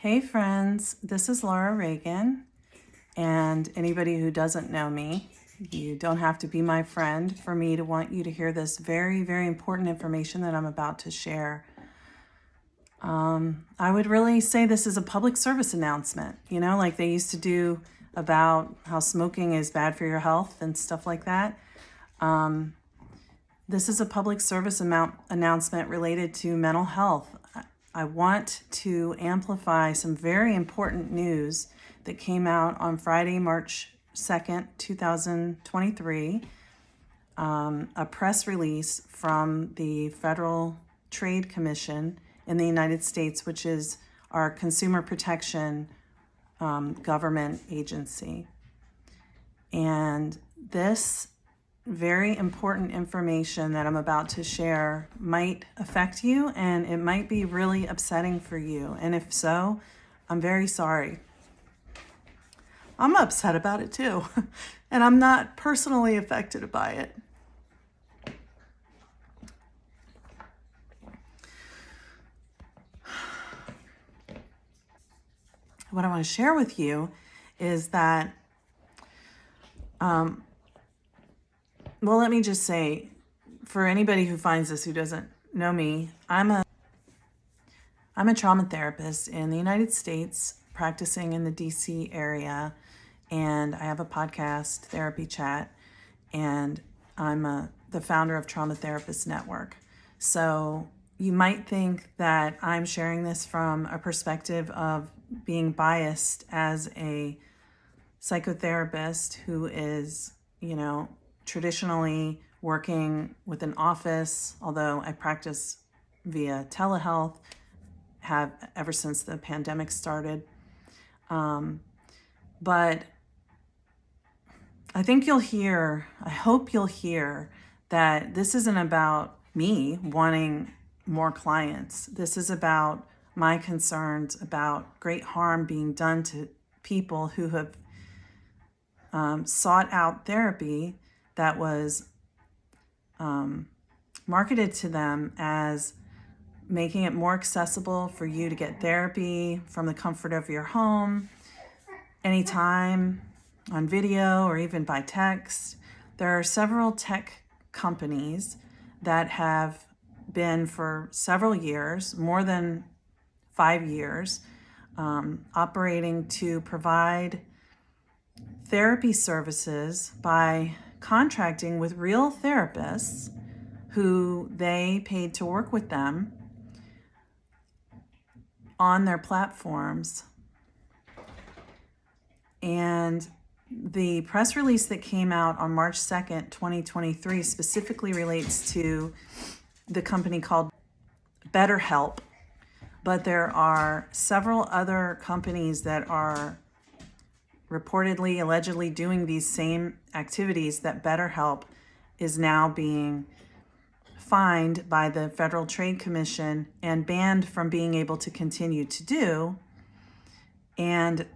Hey friends, this is Laura Reagan, and anybody who doesn't know me, you don't have to be my friend for me to want you to hear this very, very important information that I'm about to share. I would really say this is a public service announcement, like they used to do about how smoking is bad for your health and stuff like that. This is a public service announcement related to mental health. I want to amplify some very important news that came out on Friday, March 2nd, 2023. A press release from the Federal Trade Commission in the United States, which is our consumer protection government agency. And this very important information that I'm about to share might affect you, and it might be really upsetting for you. And if so, I'm very sorry. I'm upset about it too, and I'm not personally affected by it. What I want to share with you is that well, let me just say, for anybody who finds this who doesn't know me, I'm a trauma therapist in the United States, practicing in the DC area, and I have a podcast, Therapy Chat, and I'm the founder of Trauma Therapist Network. So you might think that I'm sharing this from a perspective of being biased as a psychotherapist who is, traditionally working with an office, although I practice via telehealth, have ever since the pandemic started. But I hope you'll hear that this isn't about me wanting more clients. This is about my concerns about great harm being done to people who have sought out therapy that was marketed to them as making it more accessible for you to get therapy from the comfort of your home, anytime, on video, or even by text. There are several tech companies that have been for several years, more than 5 years, operating to provide therapy services by contracting with real therapists who they paid to work with them on their platforms. And the press release that came out on March 2nd, 2023 specifically relates to the company called BetterHelp. But there are several other companies that are reportedly, allegedly doing these same activities that BetterHelp is now being fined by the Federal Trade Commission and banned from being able to continue to do. And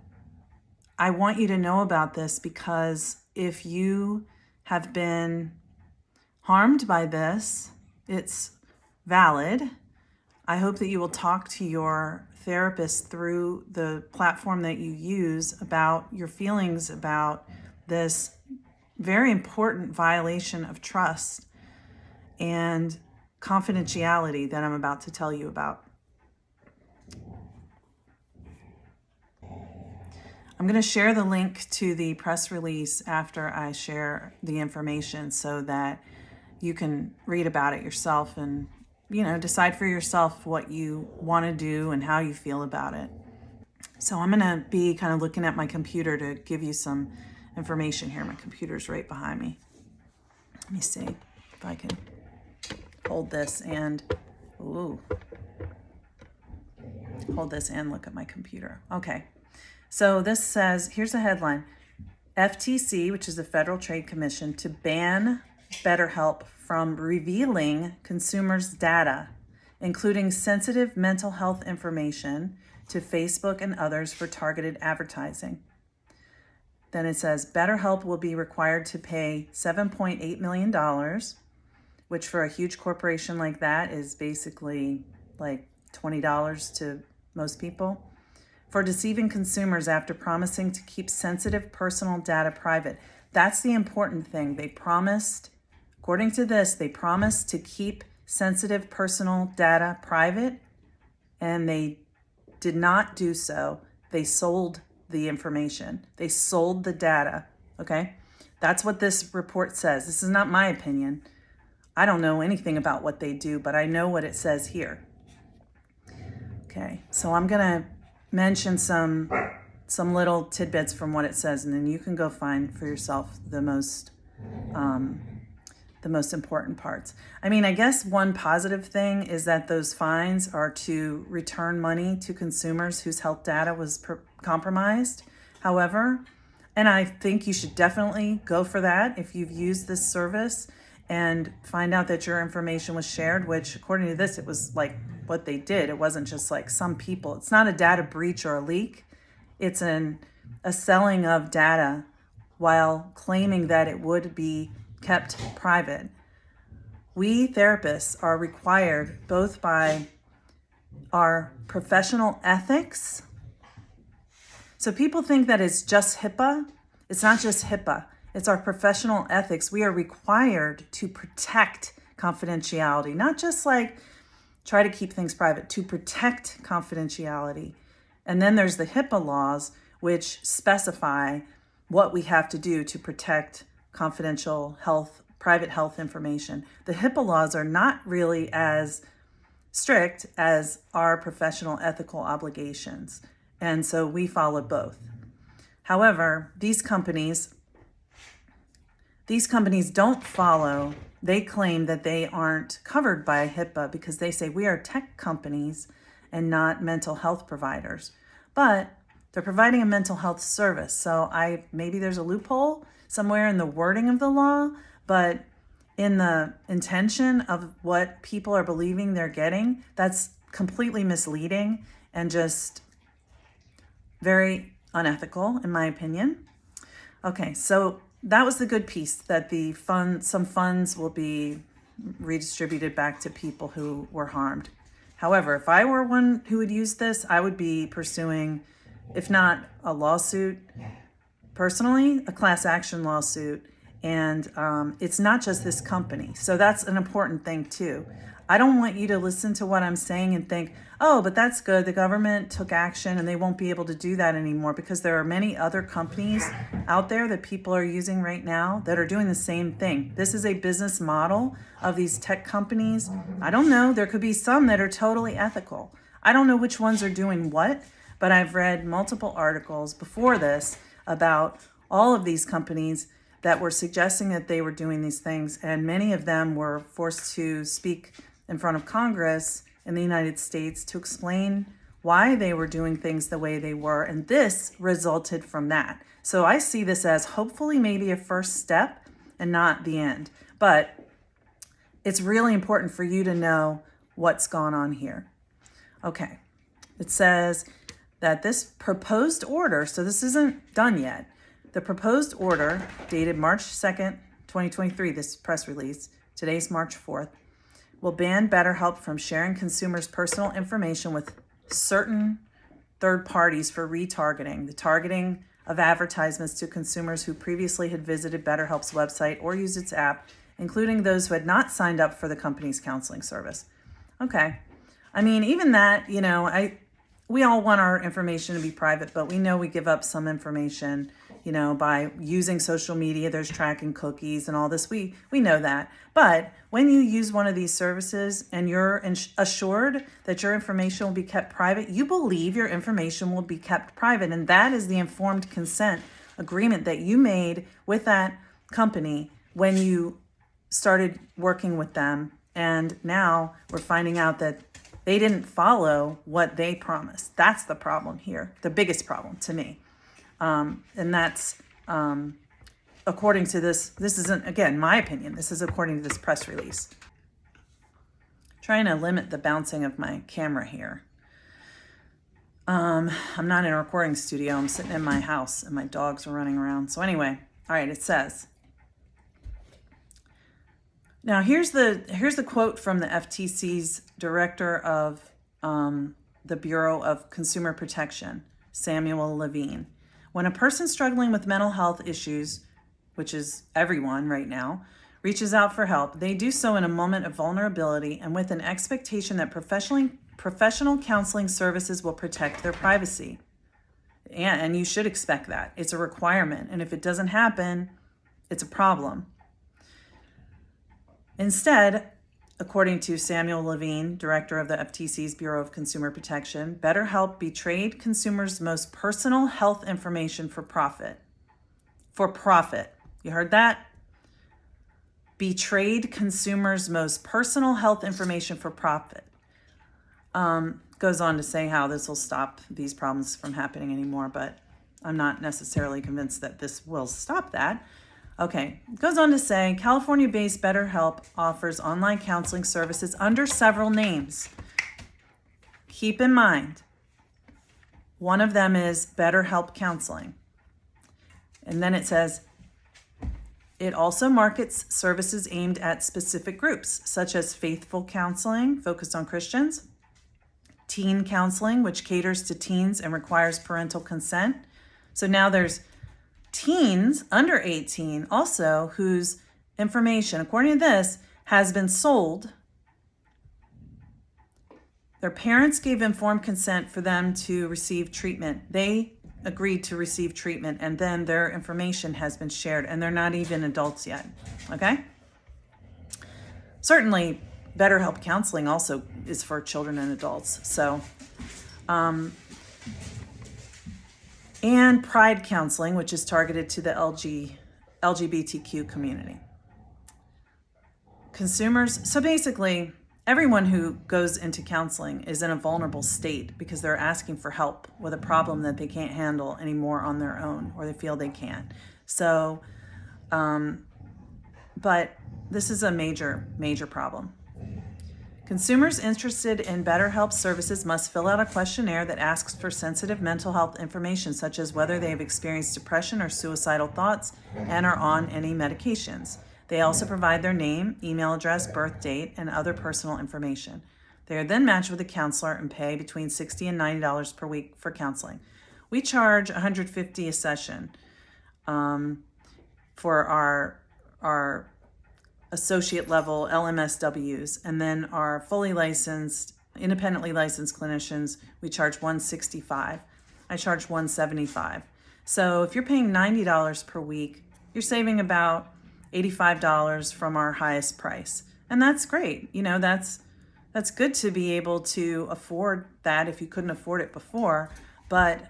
I want you to know about this because if you have been harmed by this, it's valid. I hope that you will talk to your therapist through the platform that you use about your feelings about this very important violation of trust and confidentiality that I'm about to tell you about. I'm going to share the link to the press release after I share the information so that you can read about it yourself and decide for yourself what you want to do and how you feel about it. So I'm going to be kind of looking at my computer to give you some information here. My computer's right behind me. Let me see if I can hold this and look at my computer. Okay. So this says, here's the headline: FTC, which is the Federal Trade Commission, to ban BetterHelp from revealing consumers' data, including sensitive mental health information, to Facebook and others for targeted advertising. Then it says BetterHelp will be required to pay $7.8 million, which for a huge corporation like that is basically like $20 to most people, for deceiving consumers after promising to keep sensitive personal data private. That's the important thing. They promised, according to this, they promised to keep sensitive personal data private, and they did not do so. They sold the information. They sold the data, okay? That's what this report says. This is not my opinion. I don't know anything about what they do, but I know what it says here. Okay, so I'm gonna mention some little tidbits from what it says, and then you can go find for yourself the most important parts. I mean, I guess one positive thing is that those fines are to return money to consumers whose health data was compromised. However, and I think you should definitely go for that if you've used this service and find out that your information was shared, which according to this, it was like what they did. It wasn't just like some people. It's not a data breach or a leak. It's a selling of data while claiming that it would be kept private. We therapists are required both by our professional ethics. So people think that it's just HIPAA. It's not just HIPAA. It's our professional ethics. We are required to protect confidentiality, not just like try to keep things private, to protect confidentiality. And then there's the HIPAA laws, which specify what we have to do to protect confidential health, private health information. The HIPAA laws are not really as strict as our professional ethical obligations. And so we follow both. However, these companies don't follow. They claim that they aren't covered by HIPAA because they say we are tech companies and not mental health providers. But they're providing a mental health service. So maybe there's a loophole somewhere in the wording of the law, but in the intention of what people are believing they're getting, that's completely misleading and just very unethical, in my opinion. Okay, so that was the good piece, that some funds will be redistributed back to people who were harmed. However, if I were one who would use this, I would be pursuing, if not a lawsuit, personally, a class action lawsuit. And it's not just this company. So that's an important thing too. I don't want you to listen to what I'm saying and think, oh, but that's good. The government took action and they won't be able to do that anymore, because there are many other companies out there that people are using right now that are doing the same thing. This is a business model of these tech companies. I don't know. There could be some that are totally ethical. I don't know which ones are doing what, but I've read multiple articles before this about all of these companies that were suggesting that they were doing these things, and many of them were forced to speak in front of Congress in the United States to explain why they were doing things the way they were, and this resulted from that. So I see this as hopefully maybe a first step and not the end, but it's really important for you to know what's gone on here. Okay, it says that this proposed order, so this isn't done yet, the proposed order dated March 2nd, 2023, this press release, today's March 4th, will ban BetterHelp from sharing consumers' personal information with certain third parties for retargeting, the targeting of advertisements to consumers who previously had visited BetterHelp's website or used its app, including those who had not signed up for the company's counseling service. Okay. I mean, even that, we all want our information to be private, but we know we give up some information, by using social media. There's tracking cookies and all this. We know that. But when you use one of these services and you're assured that your information will be kept private, you believe your information will be kept private. And that is the informed consent agreement that you made with that company when you started working with them. And now we're finding out that they didn't follow what they promised. That's the problem here, the biggest problem to me. And that's according to this isn't, again, my opinion. This is according to this press release. Trying to limit the bouncing of my camera here. I'm not in a recording studio. I'm sitting in my house and my dogs are running around. So anyway, all right, it says, now here's the quote from the FTC's director of the Bureau of Consumer Protection, Samuel Levine. When a person struggling with mental health issues, which is everyone right now, reaches out for help, they do so in a moment of vulnerability and with an expectation that professional counseling services will protect their privacy. And you should expect that. It's a requirement. And if it doesn't happen, it's a problem. Instead, according to Samuel Levine, director of the FTC's Bureau of Consumer Protection, BetterHelp betrayed consumers' most personal health information for profit. For profit. You heard that? Betrayed consumers' most personal health information for profit. Goes on to say how this will stop these problems from happening anymore, but I'm not necessarily convinced that this will stop that. Okay, goes on to say California-based BetterHelp offers online counseling services under several names. Keep in mind, one of them is BetterHelp Counseling. And then it says, it also markets services aimed at specific groups, such as faithful counseling, focused on Christians, teen counseling, which caters to teens and requires parental consent. So now there's teens under 18 also whose information, according to this, has been sold. Their parents gave informed consent for them to receive treatment. They agreed to receive treatment, and then their information has been shared, and they're not even adults yet, okay? Certainly, BetterHelp Counseling also is for children and adults, so. And Pride Counseling, which is targeted to the LGBTQ community. Consumers, so basically, everyone who goes into counseling is in a vulnerable state because they're asking for help with a problem that they can't handle anymore on their own, or they feel they can't. So, but this is a major, major problem. Consumers interested in BetterHelp services must fill out a questionnaire that asks for sensitive mental health information, such as whether they have experienced depression or suicidal thoughts and are on any medications. They also provide their name, email address, birth date, and other personal information. They are then matched with a counselor and pay between $60 and $90 per week for counseling. We charge $150 a session for our associate level LMSWs, and then our fully licensed, independently licensed clinicians, we charge $165. I charge $175. So if you're paying $90 per week, you're saving about $85 from our highest price. And that's great. You know, that's good to be able to afford that if you couldn't afford it before. But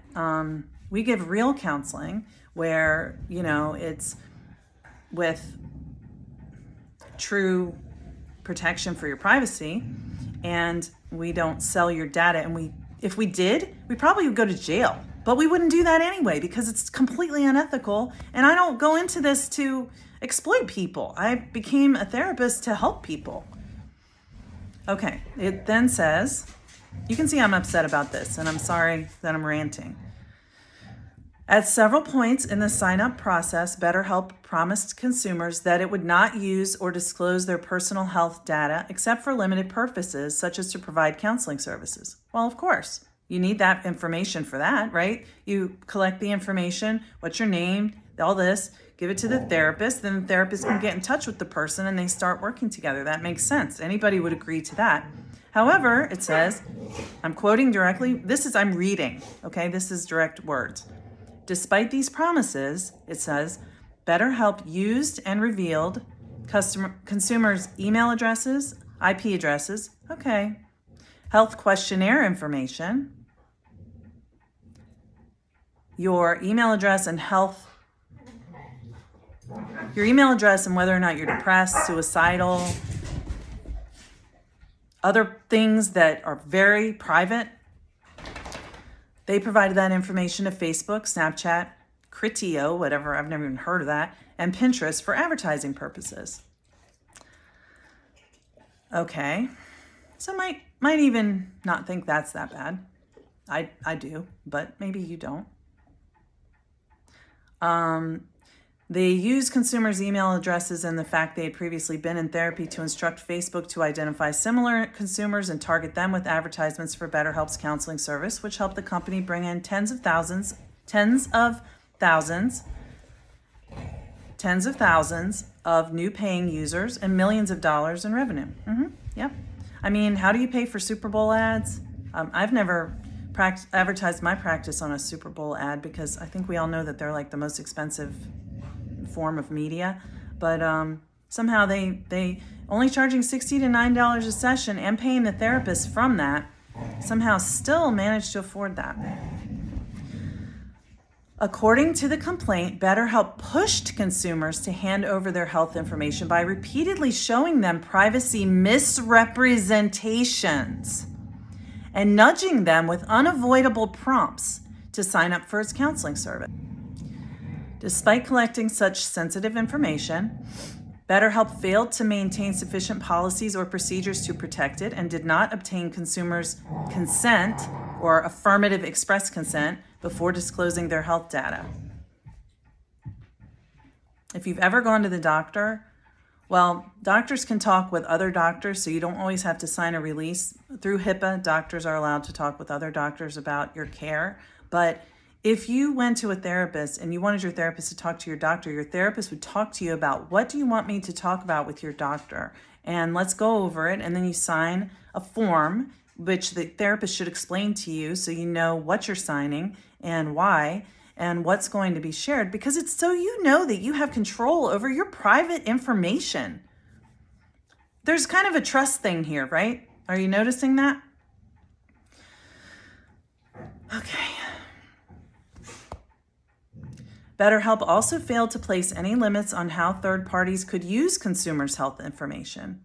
we give real counseling where, you know, it's with true protection for your privacy, and we don't sell your data. And if we did, we probably would go to jail, but we wouldn't do that anyway because it's completely unethical. And I don't go into this to exploit people. I became a therapist to help people. Okay, it then says, you can see I'm upset about this, and I'm sorry that I'm ranting. At several points in the sign-up process, BetterHelp promised consumers that it would not use or disclose their personal health data except for limited purposes, such as to provide counseling services. Well, of course, you need that information for that, right? You collect the information, what's your name, all this, give it to the therapist, then the therapist can get in touch with the person and they start working together. That makes sense. Anybody would agree to that. However, it says, I'm quoting directly, I'm reading, okay? This is direct words. Despite these promises, it says, BetterHelp used and revealed consumers' email addresses, IP addresses, okay, health questionnaire information, your email address and whether or not you're depressed, suicidal, other things that are very private. They provided that information to Facebook, Snapchat, Criteo, whatever, I've never even heard of that, and Pinterest for advertising purposes. Okay, so might even not think that's that bad. I do, but maybe you don't. They use consumers' email addresses and the fact they had previously been in therapy to instruct Facebook to identify similar consumers and target them with advertisements for BetterHelp's counseling service, which helped the company bring in tens of thousands of new paying users and millions of dollars in revenue. Yep. I mean, how do you pay for Super Bowl ads? I've never advertised my practice on a Super Bowl ad because I think we all know that they're like the most expensive form of media, but somehow they only charging $60 to $9 a session and paying the therapist from that somehow still managed to afford that. According to the complaint, BetterHelp pushed consumers to hand over their health information by repeatedly showing them privacy misrepresentations and nudging them with unavoidable prompts to sign up for its counseling service. Despite collecting such sensitive information, BetterHelp failed to maintain sufficient policies or procedures to protect it and did not obtain consumers' consent or affirmative express consent before disclosing their health data. If you've ever gone to the doctor, well, doctors can talk with other doctors, so you don't always have to sign a release. Through HIPAA, doctors are allowed to talk with other doctors about your care, but if you went to a therapist and you wanted your therapist to talk to your doctor, your therapist would talk to you about, what do you want me to talk about with your doctor? And let's go over it. And then you sign a form, which the therapist should explain to you so you know what you're signing and why and what's going to be shared, because it's so you know that you have control over your private information. There's kind of a trust thing here, right? Are you noticing that? Okay. BetterHelp also failed to place any limits on how third parties could use consumers' health information,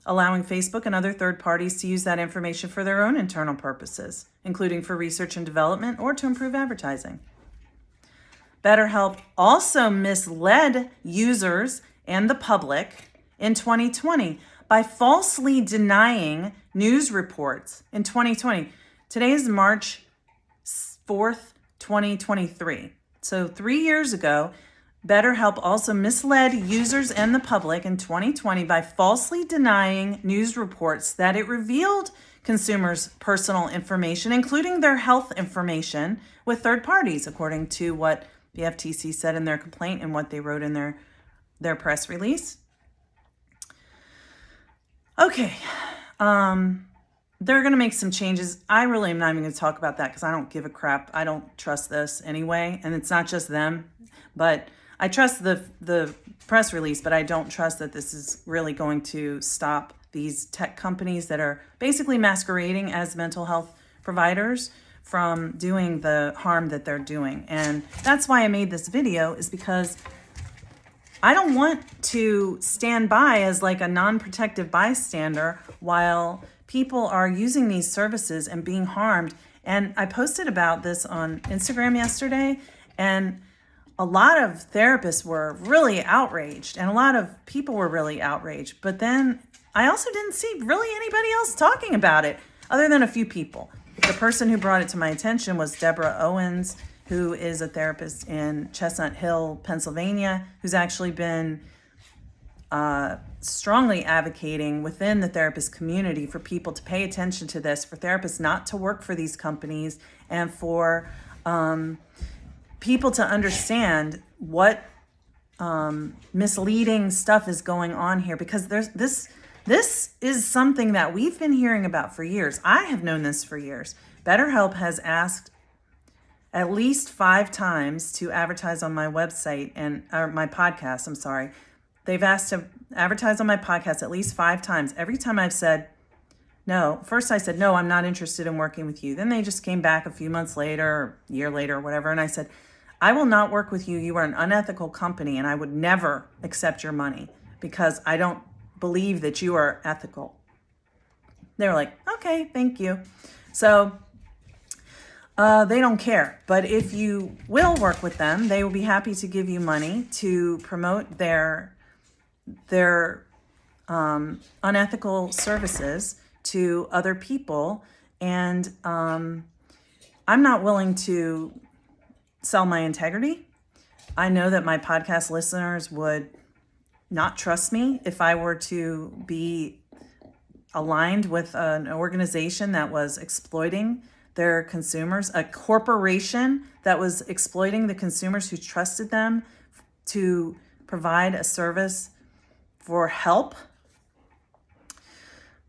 allowing Facebook and other third parties to use that information for their own internal purposes, including for research and development or to improve advertising. BetterHelp also misled users and the public in 2020 by falsely denying news reports in 2020. Today is March 4th, 2023. So 3 years ago, BetterHelp also misled users and the public in 2020 by falsely denying news reports that it revealed consumers' personal information, including their health information, with third parties, according to what the FTC said in their complaint and what they wrote in their press release. Okay. They're going to make some changes. I really am not even going to talk about that because I don't give a crap. I don't trust this anyway. And it's not just them, but I trust the press release, but I don't trust that this is really going to stop these tech companies that are basically masquerading as mental health providers from doing the harm that they're doing. And that's why I made this video, is because I don't want to stand by as like a non-protective bystander while people are using these services and being harmed. And I posted about this on Instagram yesterday, and a lot of therapists were really outraged and a lot of people were really outraged. But then I also didn't see really anybody else talking about it other than a few people. The person who brought it to my attention was Deborah Owens, who is a therapist in Chestnut Hill, Pennsylvania, who's actually been strongly advocating within the therapist community for people to pay attention to this, for therapists not to work for these companies, and for people to understand what misleading stuff is going on here, because this is something that we've been hearing about for years. I have known this for years. BetterHelp has asked at least 5 times to advertise on my website or my podcast. I'm sorry. They've asked to advertise on my podcast at least 5 times. Every time I've said no. First I said, no, I'm not interested in working with you. Then they just came back a few months later, or a year later, or whatever. And I said, I will not work with you. You are an unethical company, and I would never accept your money because I don't believe that you are ethical. They were like, okay, thank you. So they don't care. But if you will work with them, they will be happy to give you money to promote their unethical services to other people. And I'm not willing to sell my integrity I know that my podcast listeners would not trust me if I were to be aligned with an organization that was exploiting their consumers, a corporation that was exploiting the consumers who trusted them to provide a service for help.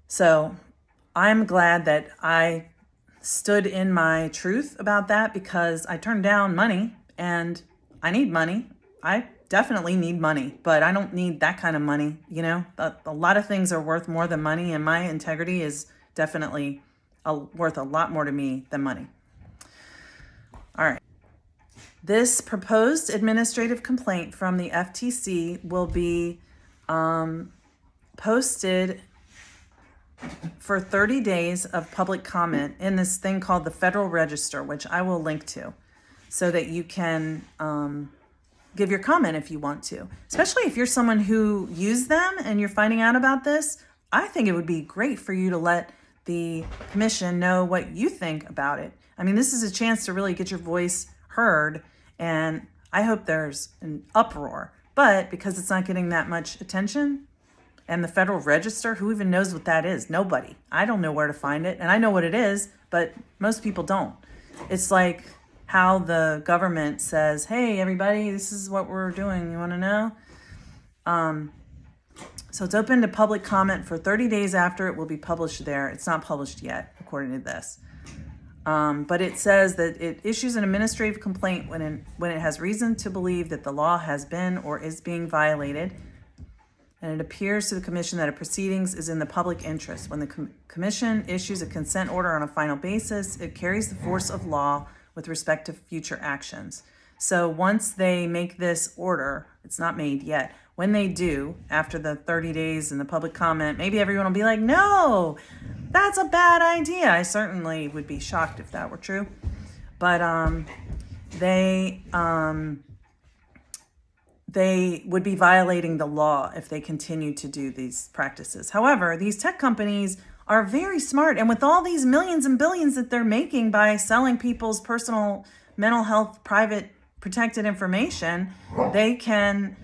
So I'm glad that I stood in my truth about that, because I turned down money, and I need money. I definitely need money, but I don't need that kind of money. You know, a lot of things are worth more than money, and my integrity is definitely worth a lot more to me than money. All right. This proposed administrative complaint from the FTC will be posted for 30 days of public comment in this thing called the Federal Register, which I will link to, so that you can give your comment if you want to. Especially if you're someone who used them and you're finding out about this, I think it would be great for you to let the commission know what you think about it. I mean, this is a chance to really get your voice heard, and I hope there's an uproar. But because it's not getting that much attention, and the Federal Register, who even knows what that is? Nobody. I don't know where to find it, and I know what it is, but most people don't. It's like how the government says, hey, everybody, this is what we're doing. You want to know? So it's open to public comment for 30 days after it will be published there. It's not published yet, according to this. But it says that it issues an administrative complaint when it has reason to believe that the law has been or is being violated, and it appears to the commission that a proceedings is in the public interest. When the commission issues a consent order on a final basis, it carries the force of law with respect to future actions. So once they make this order, it's not made yet. When they do, after the 30 days and the public comment, maybe everyone will be like, no, that's a bad idea. I certainly would be shocked if that were true. But they would be violating the law if they continue to do these practices. However, these tech companies are very smart, and with all these millions and billions that they're making by selling people's personal mental health, private, protected information, they can,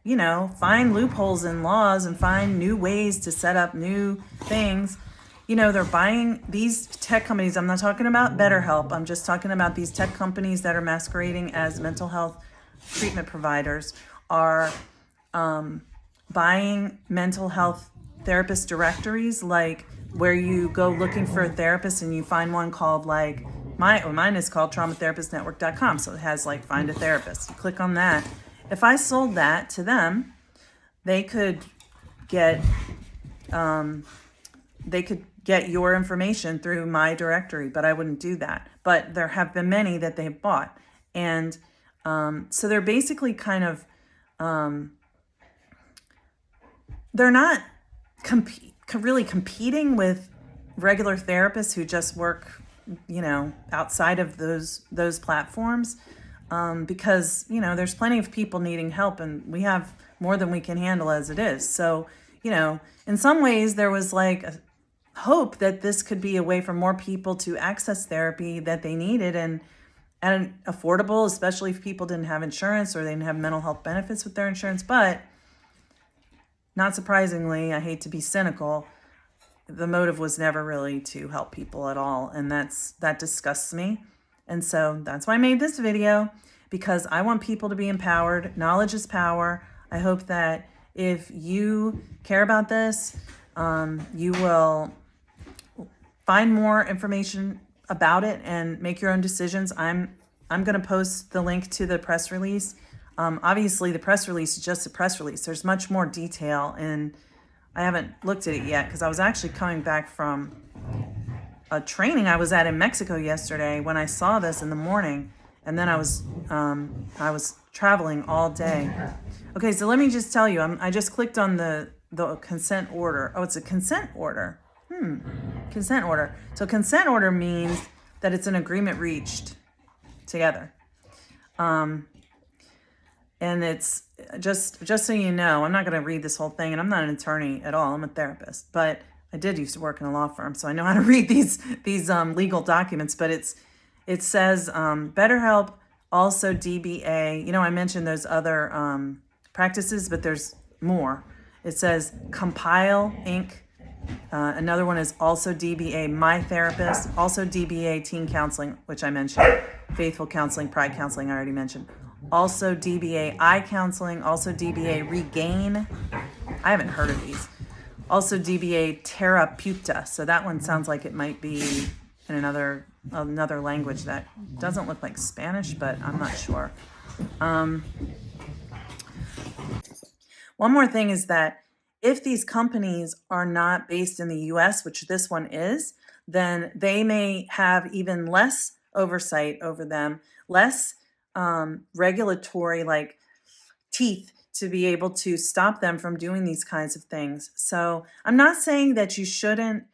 you know, find loopholes in laws and find new ways to set up new things. You know, they're buying these tech companies. I'm not talking about BetterHelp. I'm just talking about these tech companies that are masquerading as mental health treatment providers are buying mental health therapist directories, like where you go looking for a therapist and you find one called like, mine is called traumatherapistnetwork.com. So it has like find a therapist. You click on that. If I sold that to them, they could get your information through my directory, but I wouldn't do that. But there have been many that they've bought. And so they're basically kind of, they're not really competing with regular therapists who just work, you know, outside of those platforms, because, you know, there's plenty of people needing help, and we have more than we can handle as it is. So, you know, in some ways there was like a hope that this could be a way for more people to access therapy that they needed, and affordable, especially if people didn't have insurance or they didn't have mental health benefits with their insurance. But not surprisingly, I hate to be cynical, the motive was never really to help people at all. And that disgusts me. And so that's why I made this video, because I want people to be empowered. Knowledge is power. I hope that if you care about this, you will find more information about it and make your own decisions. I'm going to post the link to the press release. Obviously, the press release is just a press release. There's much more detail, and I haven't looked at it yet because I was actually coming back from a training I was at in Mexico yesterday when I saw this in the morning, and then I was traveling all day. Okay, so let me just tell you, I just clicked on the consent order. Oh, it's a consent order. Consent order. So consent order means that it's an agreement reached together. And it's just so you know, I'm not going to read this whole thing, and I'm not an attorney at all. I'm a therapist, but I did used to work in a law firm, so I know how to read these legal documents. But it says BetterHelp Also DBA, you know, I mentioned those other practices, but there's more. It says Compile Inc. Another one is also DBA My Therapist, also DBA Teen Counseling, which I mentioned, Faithful Counseling, Pride Counseling, I already mentioned. Also DBA I Counseling, also DBA Regain. I haven't heard of these. Also DBA Terapeuta. So that one sounds like it might be in another language that doesn't look like Spanish, but I'm not sure. One more thing is that if these companies are not based in the US, which this one is, then they may have even less oversight over them, less regulatory like teeth to be able to stop them from doing these kinds of things. So I'm not saying that you shouldn't,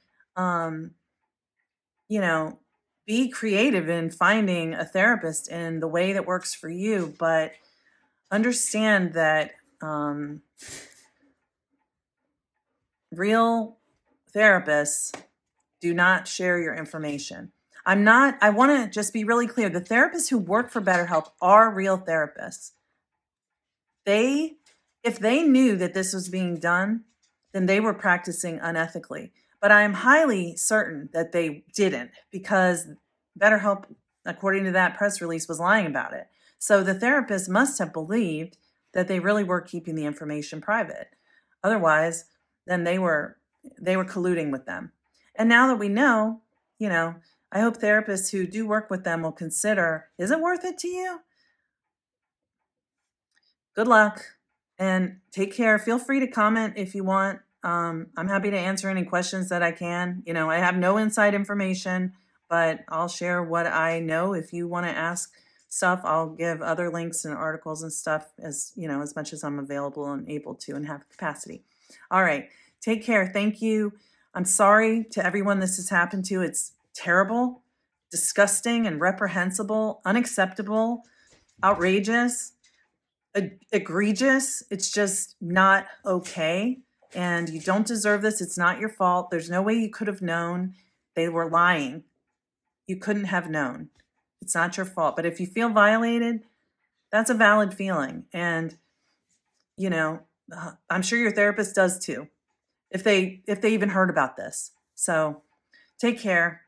be creative in finding a therapist in the way that works for you, but understand that real therapists do not share your information. I want to just be really clear. The therapists who work for BetterHelp are real therapists. If they knew that this was being done, then they were practicing unethically. But I am highly certain that they didn't, because BetterHelp, according to that press release, was lying about it. So the therapist must have believed that they really were keeping the information private. Otherwise, then they were colluding with them. And now that we know, I hope therapists who do work with them will consider, is it worth it to you? Good luck and take care. Feel free to comment if you want. I'm happy to answer any questions that I can. I have no inside information, but I'll share what I know. If you want to ask stuff, I'll give other links and articles and stuff as much as I'm available and able to and have capacity. All right. Take care. Thank you. I'm sorry to everyone this has happened to. It's terrible, disgusting, and reprehensible, unacceptable, outrageous, egregious. It's just not okay. And you don't deserve this. It's not your fault. There's no way you could have known. They were lying. You couldn't have known. It's not your fault. But if you feel violated, that's a valid feeling. And, I'm sure your therapist does too, if they even heard about this. So take care.